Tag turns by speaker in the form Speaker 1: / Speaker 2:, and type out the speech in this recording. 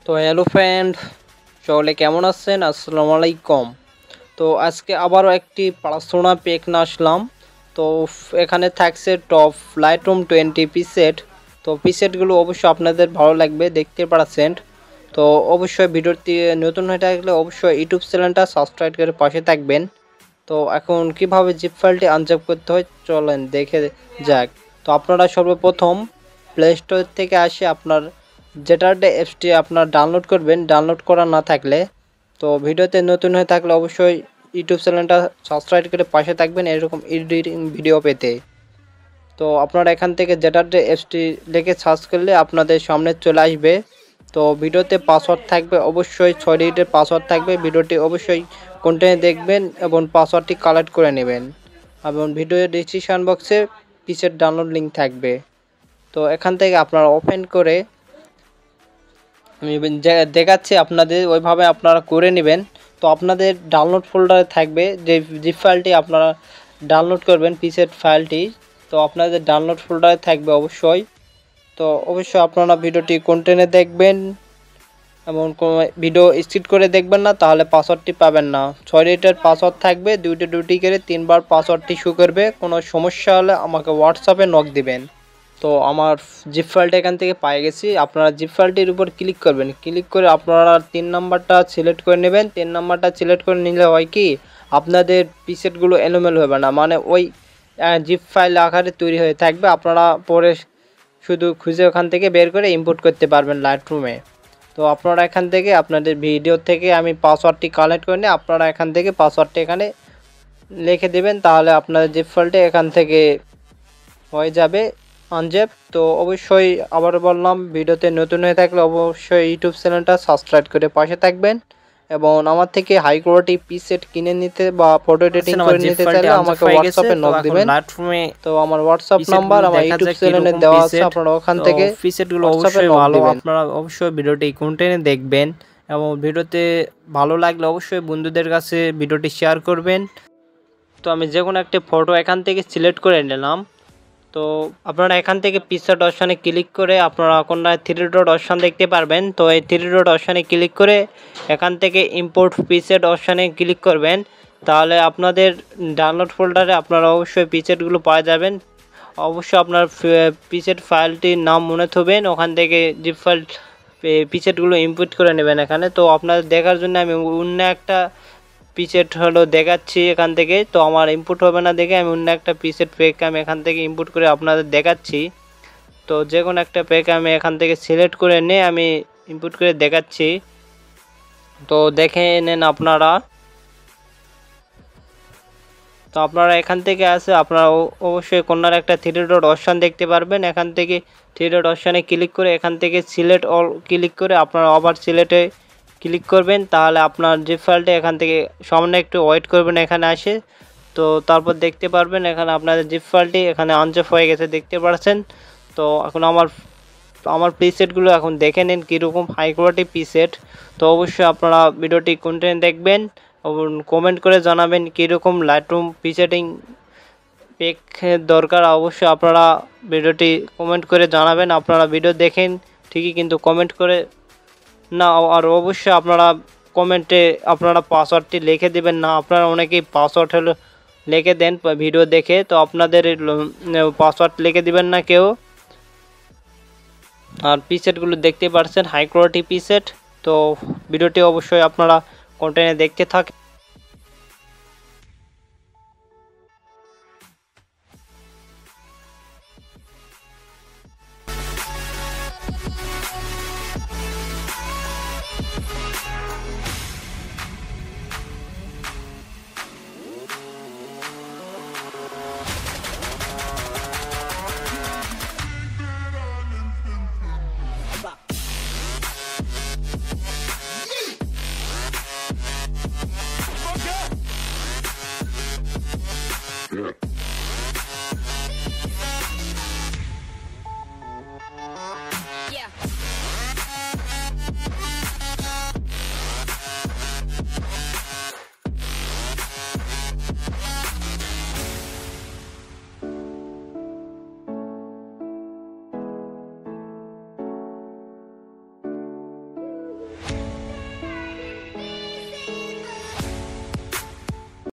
Speaker 1: তো hello friend, সকলে কেমন আছেন? আসসালামু আলাইকুম। তো আজকে আবারও একটি পড়াশোনা পেক নিয়ে আসলাম। তো এখানে থাকছে টপ লাইটরুম 20 পিসেট। তো পিসেটগুলো অবশ্যই আপনাদের ভালো লাগবে, দেখতে পাচ্ছেন। তো অবশ্যই ভিডিওটি নতুন হয়ে থাকলে অবশ্যই ইউটিউব চ্যানেলটা সাবস্ক্রাইব করে পাশে থাকবেন। তো এখন কিভাবে জিপ ফাইলটি আনজিপ করতে হয় চলেন দেখে যাক। তো আপনারা সর্বপ্রথম প্লে স্টোর থেকে আসে আপনার জেটারডে অ্যাপসটি আপনার ডাউনলোড করবেন, ডাউনলোড করা না থাকলে। তো ভিডিওতে নতুন হয়ে থাকলে অবশ্যই ইউটিউব চ্যানেলটা সাবস্ক্রাইব করে পাশে থাকবেন এরকম এডিটিং ভিডিও পেতে। তো আপনারা এখান থেকে জেটারডে অ্যাপসটি লিখে সার্চ করলে আপনাদের সামনে চলে আসবে। তো ভিডিওতে পাসওয়ার্ড থাকবে, অবশ্যই 6 ডিজিটের পাসওয়ার্ড থাকবে। ভিডিওটি অবশ্যই কন্টিনিউ দেখবেন এবং পাসওয়ার্ডটি কালেক্ট করে নেবেন। এবং ভিডিওর ডিসক্রিপশন বক্সে পিসের ডাউনলোড লিঙ্ক থাকবে। তো এখান থেকে আপনারা ওপেন করে আমি দেখাচ্ছি আপনাদের, ওইভাবে আপনারা করে নেবেন। তো আপনাদের ডাউনলোড ফোল্ডারে থাকবে যে জিপ ফাইলটি আপনারা ডাউনলোড করবেন, পিসের ফাইলটি। তো আপনাদের ডাউনলোড ফোল্ডারে থাকবে অবশ্যই। তো অবশ্যই আপনারা ভিডিওটি কন্টিনিউ দেখবেন এবং ভিডিও স্কিপ করে দেখবেন না, তাহলে পাসওয়ার্ডটি পাবেন না। 6 ডিজিটের পাসওয়ার্ড থাকবে, দুটি করে 3বার পাসওয়ার্ডটি শো করবে। কোনো সমস্যা হলে আমাকে হোয়াটসঅ্যাপে নক দিবেন। তো আমার জিপ ফাইলটা এখান থেকে পেয়ে গেছি। আপনারা জিপ ফাইলটির উপর ক্লিক করবেন, ক্লিক করে আপনারা 3 নাম্বারটা সিলেক্ট করে নেবেন। 3 নাম্বারটা সিলেক্ট করে নিলে হয় কি, আপনাদের পিসেটগুলো এলোমেলো হবে না, মানে ওই জিপ ফাইল আকারে তৈরি হয়ে থাকবে। আপনারা পরে শুধু খুঁজে ওখান থেকে বের করে ইম্পোর্ট করতে পারবেন লাইটরুমে। তো আপনারা এখান থেকে আপনাদের ভিডিও থেকে আমি পাসওয়ার্ডটি কালেক্ট করে নিই, আপনারা এখান থেকে পাসওয়ার্ডটি এখানে লিখে দেবেন, তাহলে আপনাদের জিপ ফাইলটি এখান থেকে হয়ে যাবে আনজেপ। তো অবশ্যই আবার বললাম, ভিডিওতে নতুন হয়ে থাকলে অবশ্যই ইউটিউব চ্যানেলটা সাবস্ক্রাইব করে পাশে থাকবেন। এবং আমার থেকে হাই কোয়ালিটি পিসেট কিনে নিতে বা ফটো এডিটিং করে নিতে চাইলে আমাকে হোয়াটসঅ্যাপে নক দিবেন। তো আমার হোয়াটসঅ্যাপ নাম্বার আমার ইউটিউব চ্যানেলে দেওয়া আছে, আপনারা ওখান থেকে
Speaker 2: পিসেটগুলো অবশ্যই ভালো। আপনারা অবশ্যই ভিডিওটি কন্টিনিউ দেখবেন এবং ভিডিওতে ভালো লাগলে অবশ্যই বন্ধুদের কাছে ভিডিওটি শেয়ার করবেন।
Speaker 1: তো আমি যে কোনো একটি ফটো এখান থেকে সিলেক্ট করে নিলাম। তো আপনারা এখান থেকে পিকচার অপশানে ক্লিক করে আপনারা কোনো 3 ডট অপশান দেখতে পারবেন। তো এই 3 ডট অপশানে ক্লিক করে এখান থেকে ইম্পোর্ট পিসেট অপশানে ক্লিক করবেন, তাহলে আপনাদের ডাউনলোড ফোল্ডারে আপনারা অবশ্যই পিসেটগুলো পাওয়া যাবেন। অবশ্যই আপনার পিসেট ফাইলটির নাম মনে থাকবেন, ওখান থেকে জিপ ফাইল পিসেটগুলো ইম্পোর্ট করে নেবেন এখানে। তো আপনাদের দেখার জন্য আমি অন্য একটা পিসেট হলো দেখাচ্ছি এখান থেকে। তো আমার ইনপুট হবে না দেখে আমি অন্য একটা পিসেট পেক আমি এখান থেকে ইনপুট করে আপনাদের দেখাচ্ছি। তো যে কোনো একটা পেক আমি এখান থেকে সিলেক্ট করে নিয়ে আমি ইনপুট করে দেখাচ্ছি। তো দেখে নেন আপনারা। তো আপনারা এখান থেকে আসে আপনারা অবশ্যই কোনার একটা 3 ডট অপশান দেখতে পারবেন। এখান থেকে 3 ডট অপশানে ক্লিক করে এখান থেকে সিলেক্ট অল ক্লিক করে আপনারা আবার সিলেক্টে ক্লিক করবেন, তাহলে আপনার জিপ ফাইলটা এখান থেকে সামনে একটু ওয়েট করবেন এখানে আসে। তো তারপর দেখতে পারবেন এখানে আপনাদের জিপ ফাইলটি এখানে আনজেপ হয়ে গেছে, দেখতে পাচ্ছেন। তো এখন আমার প্রিসেটগুলো এখন দেখে নিন কীরকম হাই কোয়ালিটি প্রিসেট। তো অবশ্যই আপনারা ভিডিওটি কন্টিনিউ দেখবেন এবং কমেন্ট করে জানাবেন কীরকম লাইটরুম প্রিসেটিং পেক দরকার। অবশ্যই আপনারা ভিডিওটি কমেন্ট করে জানাবেন। আপনারা ভিডিও দেখেন ঠিকই, কিন্তু কমেন্ট করে না। আর অবশ্যই আপনারা কমেন্টে আপনারা পাসওয়ার্ডটি লিখে দেবেন না। আপনারা অনেকেই পাসওয়ার্ড হলো লিখে দেন ভিডিও দেখে, তো আপনাদের পাসওয়ার্ড লিখে দিবেন না কেউ। আর পিসেটগুলো দেখতে পাচ্ছেন হাই কোয়ালিটি পিসেট। তো ভিডিওটি অবশ্যই আপনারা কন্টিনিউ দেখতে থাকেন।